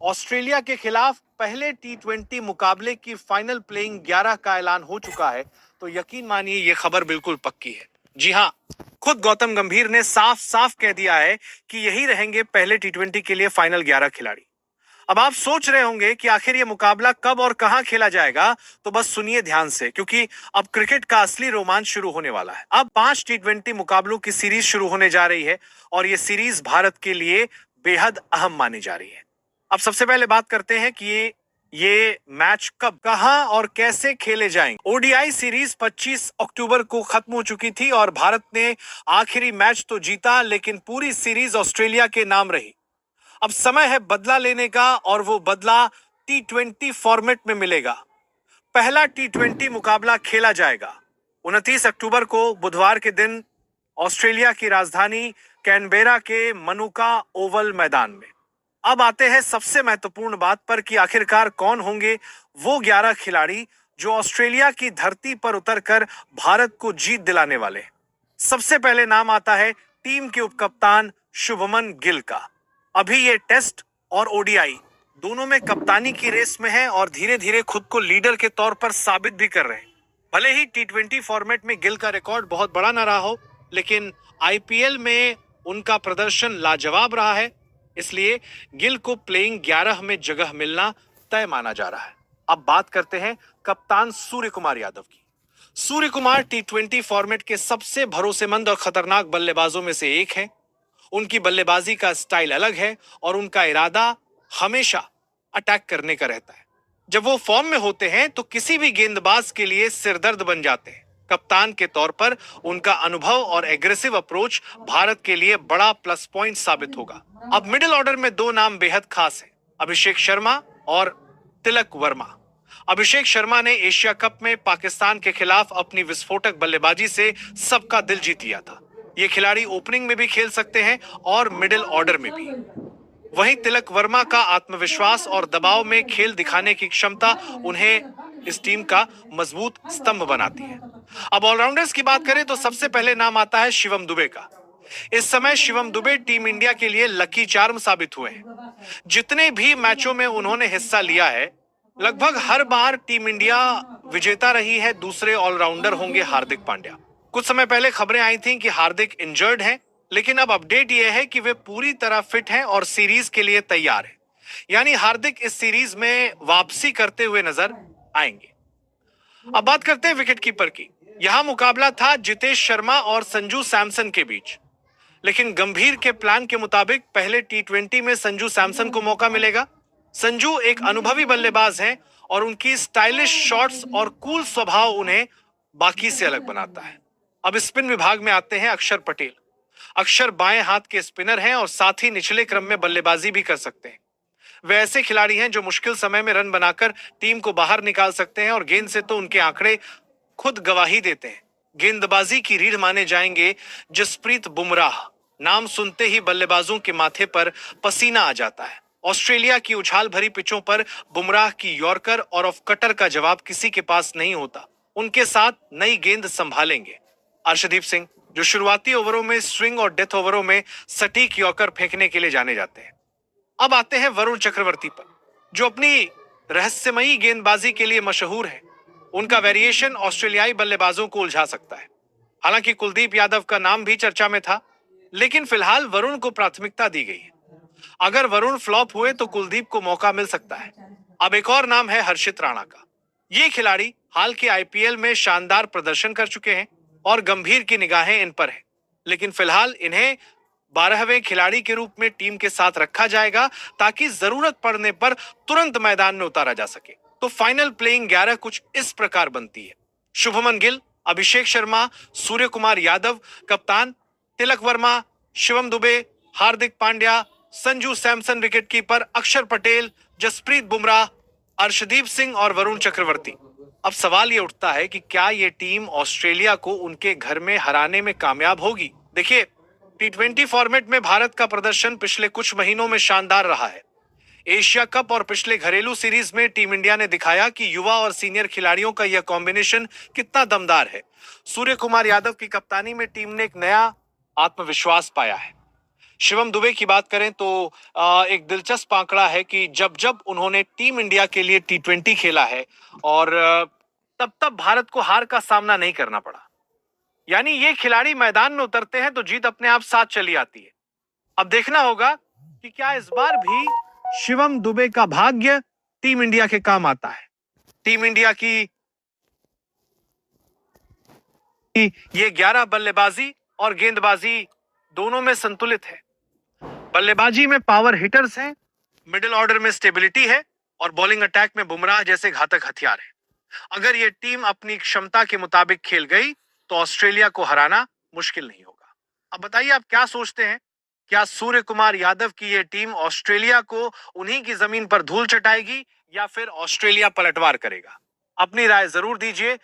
Australia के खिलाफ पहले टी20 मुकाबले की फाइनल प्लेइंग 11 का ऐलान हो चुका है, तो यकीन मानिए ये खबर बिल्कुल पक्की है। जी हां, खुद गौतम गंभीर ने साफ साफ कह दिया है कि यही रहेंगे पहले टी20 के लिए फाइनल 11 खिलाड़ी। अब आप सोच रहे होंगे कि आखिर ये मुकाबला कब और कहां खेला जाएगा, तो बस सुनिए ध्यान से, क्योंकि अब क्रिकेट का असली रोमांच शुरू होने वाला है। अब 5 टी20 मुकाबलों की सीरीज शुरू होने जा रही है और ये सीरीज भारत के लिए बेहद अहम मानी जा रही है। अब सबसे पहले बात करते हैं कि ये मैच कब, कहां और कैसे खेले जाएंगे। ओडीआई सीरीज 25 अक्टूबर को खत्म हो चुकी थी और भारत ने आखिरी मैच तो जीता, लेकिन पूरी सीरीज ऑस्ट्रेलिया के नाम रही। अब समय है बदला लेने का और वो बदला टी20 फॉर्मेट में मिलेगा। पहला टी20 मुकाबला खेला जाएगा 29 अक्टूबर को बुधवार के दिन ऑस्ट्रेलिया की राजधानी कैनबेरा के मनुका ओवल मैदान में। अब आते हैं सबसे महत्वपूर्ण बात पर कि आखिरकार कौन होंगे वो 11 खिलाड़ी जो ऑस्ट्रेलिया की धरती पर उतरकर भारत को जीत दिलाने वाले। सबसे पहले नाम आता है टीम के उपकप्तान शुभमन गिल का। अभी ये टेस्ट और ओडीआई दोनों में कप्तानी की रेस में है और धीरे धीरे खुद को लीडर के तौर पर साबित भी कर रहे हैं। भले ही टी20 फॉर्मेट में गिल का रिकॉर्ड बहुत बड़ा ना रहा हो, लेकिन आईपीएल में उनका प्रदर्शन लाजवाब रहा है, इसलिए गिल को प्लेइंग 11 में जगह मिलना तय माना जा रहा है। अब बात करते हैं कप्तान सूर्य कुमार यादव की। सूर्य कुमार टी20 फॉर्मेट के सबसे भरोसेमंद और खतरनाक बल्लेबाजों में से एक हैं। उनकी बल्लेबाजी का स्टाइल अलग है और उनका इरादा हमेशा अटैक करने का रहता है। जब वो फॉर्म में होते हैं तो किसी भी गेंदबाज के लिए सिरदर्द बन जाते हैं। कप्तान के तौर पर उनका अनुभव और एग्रेसिव अप्रोच भारत के लिए बड़ा प्लस पॉइंट साबित होगा। अब मिडिल ऑर्डर में दो नाम बेहद खास हैं, अभिषेक शर्मा और तिलक वर्मा। अभिषेक शर्मा ने एशिया कप में पाकिस्तान के खिलाफ अपनी विस्फोटक बल्लेबाजी से सबका दिल जीत लिया था। ये खिलाड़ी ओपनिंग में भी खेल सकते हैं और मिडिल ऑर्डर में भी। वहीं तिलक वर्मा का आत्मविश्वास और दबाव में खेल दिखाने की क्षमता उन्हें इस टीम का मजबूत स्तंभ बनाती है। अब ऑलराउंडर्स की बात करें तो सबसे पहले नाम आता है शिवम दुबे का। इस समय शिवम दुबे टीम इंडिया के लिए लकी चार्म साबित हुए हैं। जितने भी मैचों में उन्होंने हिस्सा लिया है, लगभग हर बार टीम इंडिया विजेता रही है। दूसरे ऑलराउंडर होंगे हार्दिक पांड्या। कुछ समय पहले खबरें आई थीं कि हार्दिक इंजर्ड हैं, लेकिन अब अपडेट यह है कि वे पूरी तरह फिट हैं और सीरीज के लिए तैयार हैं। यानी हार्दिक इस सीरीज में वापसी करते हुए नजर आएंगे। अब बात करते हैं विकेटकीपर की। यहां मुकाबला था जितेश शर्मा और संजू सैमसन के बीच, लेकिन गंभीर के प्लान के मुताबिक पहले टी20 में संजू सैमसन को मौका मिलेगा। संजू एक अनुभवी बल्लेबाज हैं और उनकी स्टाइलिश शॉट्स और कूल स्वभाव उन्हें बाकी से अलग बनाता है। अब स्पिन विभाग में आते हैं अक्षर पटेल। अक्षर बाएं हाथ के स्पिनर हैं और साथ ही निचले क्रम में बल्लेबाजी भी कर सकते हैं। वे ऐसे खिलाड़ी हैं जो मुश्किल समय में रन बनाकर टीम को बाहर निकाल सकते हैं और गेंद से तो उनके आंकड़े खुद गवाही देते हैं। गेंदबाजी की रीढ़ माने जाएंगे जसप्रीत बुमराह। नाम सुनते ही बल्लेबाजों के माथे पर पसीना आ जाता है। ऑस्ट्रेलिया की उछाल भरी पिचों पर बुमराह की यॉर्कर और ऑफ कटर का जवाब किसी के पास नहीं होता। उनके साथ नई गेंद संभालेंगे अर्शदीप सिंह, जो शुरुआती ओवरों में स्विंग और डेथ ओवरों में सटीक यॉर्कर फेंकने के लिए जाने जाते हैं। अब आते हैं वरुण चक्रवर्ती पर, जो अपनी रहस्यमयी गेंदबाजी के लिए मशहूर है। उनका वेरिएशन ऑस्ट्रेलियाई बल्लेबाजों को उलझा सकता है। हालांकि कुलदीप यादव का नाम भी चर्चा में था, लेकिन फिलहाल वरुण को प्राथमिकता दी गई है। अगर वरुण फ्लॉप हुए तो कुलदीप को मौका मिल सकता है। अब एक और नाम है हर्षित राणा का। ये खिलाड़ी हाल के आईपीएल में शानदार प्रदर्शन कर चुके हैं और गंभीर की निगाहें इन पर है, लेकिन फिलहाल इन्हें 12वें खिलाड़ी के रूप में टीम के साथ रखा जाएगा ताकि जरूरत पड़ने पर तुरंत मैदान में उतारा जा सके। तो फाइनल प्लेइंग 11 कुछ इस प्रकार बनती है। शुभमन गिल, अभिषेक शर्मा, सूर्य कुमार यादव कप्तान, तिलक वर्मा, शिवम दुबे, हार्दिक पांड्या, संजू सैमसन विकेटकीपर, अक्षर पटेल, जसप्रीत बुमराह, अर्शदीप सिंह और वरुण चक्रवर्ती। अब सवाल ये उठता है कि क्या ये टीम ऑस्ट्रेलिया को उनके घर में हराने में कामयाब होगी। देखिए, टी20 फॉर्मेट में भारत का प्रदर्शन पिछले कुछ महीनों में शानदार रहा है। एशिया कप और पिछले घरेलू सीरीज में टीम इंडिया ने दिखाया कि युवा और सीनियर खिलाड़ियों का यह कॉम्बिनेशन कितना दमदार है। सूर्य कुमार यादव की कप्तानी में टीम ने एक नया आत्मविश्वास पाया है। शिवम दुबे की बात करें तो एक दिलचस्प आंकड़ा है कि जब जब उन्होंने टीम इंडिया के लिए टी20 खेला है और तब तब भारत को हार का सामना नहीं करना पड़ा। यानी ये खिलाड़ी मैदान में उतरते हैं तो जीत अपने आप साथ चली आती है। अब देखना होगा कि क्या इस बार भी शिवम दुबे का भाग्य टीम इंडिया के काम आता है। टीम इंडिया की ये 11 बल्लेबाजी और गेंदबाजी दोनों में संतुलित है। बल्लेबाजी में पावर हिटर्स हैं, मिडिल ऑर्डर में स्टेबिलिटी है और बॉलिंग अटैक में बुमराह जैसे घातक हथियार है। अगर ये टीम अपनी क्षमता के मुताबिक खेल गई तो ऑस्ट्रेलिया को हराना मुश्किल नहीं होगा। अब बताइए आप क्या सोचते हैं? क्या सूर्य कुमार यादव की ये टीम ऑस्ट्रेलिया को उन्हीं की जमीन पर धूल चटाएगी या फिर ऑस्ट्रेलिया पलटवार करेगा? अपनी राय जरूर दीजिए।